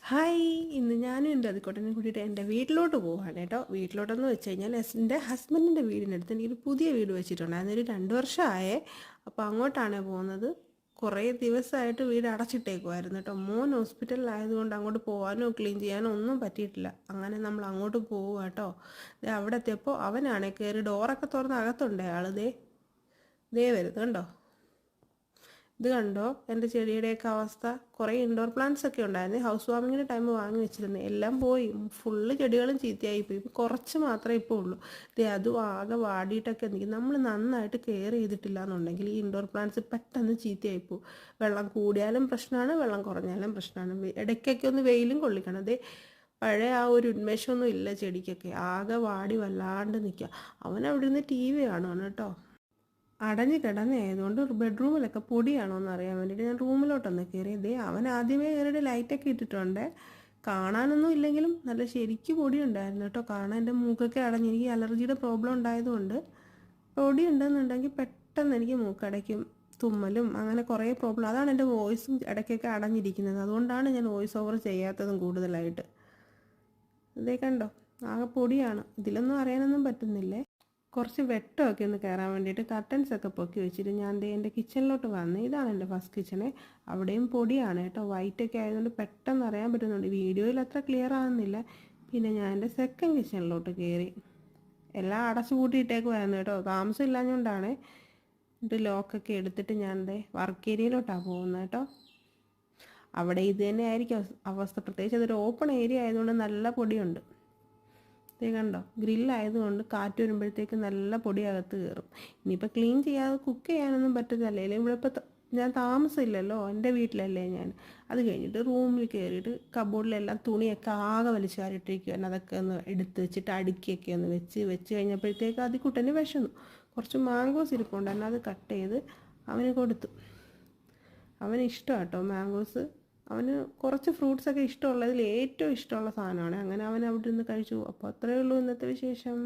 Hi, ഇന്ന് ഞാനും എൻ്റെ അതിക്കോട്ടനെ കൂട്ടിയിട്ട് എൻ്റെ വീട്ടിലോട്ട് പോവാണ് കേട്ടോ. വീട്ടിലോട്ടെന്ന് വെച്ച് കഴിഞ്ഞാൽ എൻ്റെ ഹസ്ബൻഡിൻ്റെ വീടിനടുത്ത് എനിക്കൊരു പുതിയ വീട് വെച്ചിട്ടുണ്ട്. അതൊരു 2 വർഷമായേ. അപ്പോൾ അങ്ങോട്ടാണ് പോകുന്നത്. കുറേ ദിവസമായിട്ട് വീട് അടച്ചിട്ടേക്കുമായിരുന്നു കേട്ടോ. മോൻ ഹോസ്പിറ്റലിലായതുകൊണ്ട് അങ്ങോട്ട് പോകാനോ ക്ലീൻ ചെയ്യാനോ ഒന്നും പറ്റിയിട്ടില്ല. അങ്ങനെ നമ്മൾ അങ്ങോട്ട് പോവുക കേട്ടോ. അവിടെ എത്തിയപ്പോൾ അവനാണേ കയറി ഡോറൊക്കെ തുറന്ന് അകത്തുണ്ട് ആൾ. ദേ വരുന്നത് കണ്ടോ. ഇത് കണ്ടോ എൻ്റെ ചെടിയുടെയൊക്കെ അവസ്ഥ. കുറേ ഇൻഡോർ പ്ലാന്റ്സ് ഒക്കെ ഉണ്ടായിരുന്നു. ഹൗസ് വാമിങ്ങിൻ്റെ ടൈം വാങ്ങി വെച്ചിരുന്നത് എല്ലാം പോയി. ഫുള്ള് ചെടികളും ചീത്തയായിപ്പോയി. ഇപ്പോൾ കുറച്ച് മാത്രമേ ഇപ്പോൾ ഉള്ളൂ. അതും ആകെ വാടിയിട്ടൊക്കെ നിൽക്കും. നമ്മൾ നന്നായിട്ട് കെയർ ചെയ്തിട്ടില്ല എന്നുണ്ടെങ്കിൽ ഈ ഇൻഡോർ പ്ലാന്റ്സ് പെട്ടെന്ന് ചീത്തയായിപ്പോവും. വെള്ളം കൂടിയാലും പ്രശ്നമാണ്, വെള്ളം കുറഞ്ഞാലും പ്രശ്നമാണ്. ഇടയ്ക്കൊക്കെ ഒന്ന് വെയിലും കൊള്ളിക്കണം. പഴയ ആ ഒരു ഉന്മേഷമൊന്നും ഇല്ല ചെടിക്കൊക്കെ. ആകെ വാടി വല്ലാണ്ട് നിൽക്കുക. അവൻ അവിടെ നിന്ന് ടി വി കാണുവാണ് കേട്ടോ. അടഞ്ഞ് കിടന്നതായതുകൊണ്ട് ബെഡ്റൂമിലൊക്കെ പൊടിയാണോ എന്ന് അറിയാൻ വേണ്ടിയിട്ട് ഞാൻ റൂമിലോട്ടൊന്ന് കയറി. അവൻ ആദ്യമേ കയറിയിട്ട് ലൈറ്റൊക്കെ ഇട്ടിട്ടുണ്ട്. കാണാനൊന്നും ഇല്ലെങ്കിലും നല്ല ശരിക്ക് പൊടി ഉണ്ടായിരുന്നു കേട്ടോ. കാണാൻ എൻ്റെ മൂക്കൊക്കെ അടഞ്ഞ്, എനിക്ക് അലർജിയുടെ പ്രോബ്ലം ഉണ്ടായതുകൊണ്ട് പൊടി ഉണ്ടെന്നുണ്ടെങ്കിൽ പെട്ടെന്ന് എനിക്ക് മൂക്കടയ്ക്കും, തുമ്മലും, അങ്ങനെ കുറേ പ്രോബ്ലം. അതാണ് എൻ്റെ വോയിസും ഇടയ്ക്കൊക്കെ അടഞ്ഞിരിക്കുന്നത്. അതുകൊണ്ടാണ് ഞാൻ വോയിസ് ഓവർ ചെയ്യാത്തതും കൂടുതലായിട്ട്. കണ്ടോ, ആകെ പൊടിയാണ്. ഇതിലൊന്നും അറിയാനൊന്നും പറ്റുന്നില്ലേ. കുറച്ച് വെട്ടമൊക്കെ ഒന്ന് കയറാൻ വേണ്ടിയിട്ട് കർട്ടൻസൊക്കെ പൊക്കി വെച്ചിട്ട് ഞാൻ എൻ്റെ കിച്ചണിലോട്ട് വന്ന്. ഇതാണ് എൻ്റെ ഫസ്റ്റ് കിച്ചണ്. അവിടെയും പൊടിയാണ് കേട്ടോ. വൈറ്റൊക്കെ ആയതുകൊണ്ട് പെട്ടെന്ന് അറിയാൻ പറ്റുന്നുണ്ട്. വീഡിയോയിൽ അത്ര ക്ലിയർ ആകുന്നില്ല. പിന്നെ ഞാൻ എൻ്റെ സെക്കൻഡ് കിച്ചണിലോട്ട് കയറി. എല്ലാം അടച്ചു പൂട്ടിയിട്ടേക്കുമായിരുന്നു കേട്ടോ. താമസം ഇല്ലാഞ്ഞുകൊണ്ടാണ്. എന്നിട്ട് ലോക്കൊക്കെ എടുത്തിട്ട് ഞാൻ വർക്ക് ഏരിയയിലോട്ടാണ് പോകുന്നത് കേട്ടോ. അവിടെ ഇത് തന്നെ ആയിരിക്കും അവസ്ഥ. പ്രത്യേകിച്ച് അതൊരു ഓപ്പൺ ഏരിയ ആയതുകൊണ്ട് നല്ല പൊടിയുണ്ട്. കണ്ടോ, ഗ്രില്ലായതുകൊണ്ട് കാറ്റ് വരുമ്പോഴത്തേക്ക് നല്ല പൊടി അകത്ത് കയറും. ഇനിയിപ്പോൾ ക്ലീൻ ചെയ്യാതെ കുക്ക് ചെയ്യാനൊന്നും പറ്റത്തില്ല. ഇവിടെ ഇപ്പോൾ ഞാൻ താമസമില്ലല്ലോ, എൻ്റെ വീട്ടിലല്ലേ ഞാൻ. അത് കഴിഞ്ഞിട്ട് റൂമിൽ കയറിയിട്ട് കബോർഡിലെല്ലാം തുണിയൊക്കെ ആകെ വലിച്ചു കാരിട്ടിരിക്കുകയാണ്. അതൊക്കെ ഒന്ന് എടുത്ത് വെച്ചിട്ട് അടുക്കിയൊക്കെ ഒന്ന് വെച്ച് കഴിഞ്ഞപ്പോഴത്തേക്ക് അതിക്കുട്ടന് വിശന്നു. കുറച്ച് മാംഗോസ് ഇരിപ്പുണ്ടായിരുന്നു, അത് കട്ട് ചെയ്ത് അവന് കൊടുത്തു. അവന് ഇഷ്ടമാണ് കേട്ടോ മാംഗോസ്. അവന് കുറച്ച് ഫ്രൂട്ട്സൊക്കെ ഇഷ്ടമുള്ളതിൽ ഏറ്റവും ഇഷ്ടമുള്ള സാധനമാണ്. അങ്ങനെ അവൻ അവിടെ നിന്ന് കഴിച്ചു. അപ്പോൾ അത്രയേ ഉള്ളൂ ഇന്നത്തെ വിശേഷം.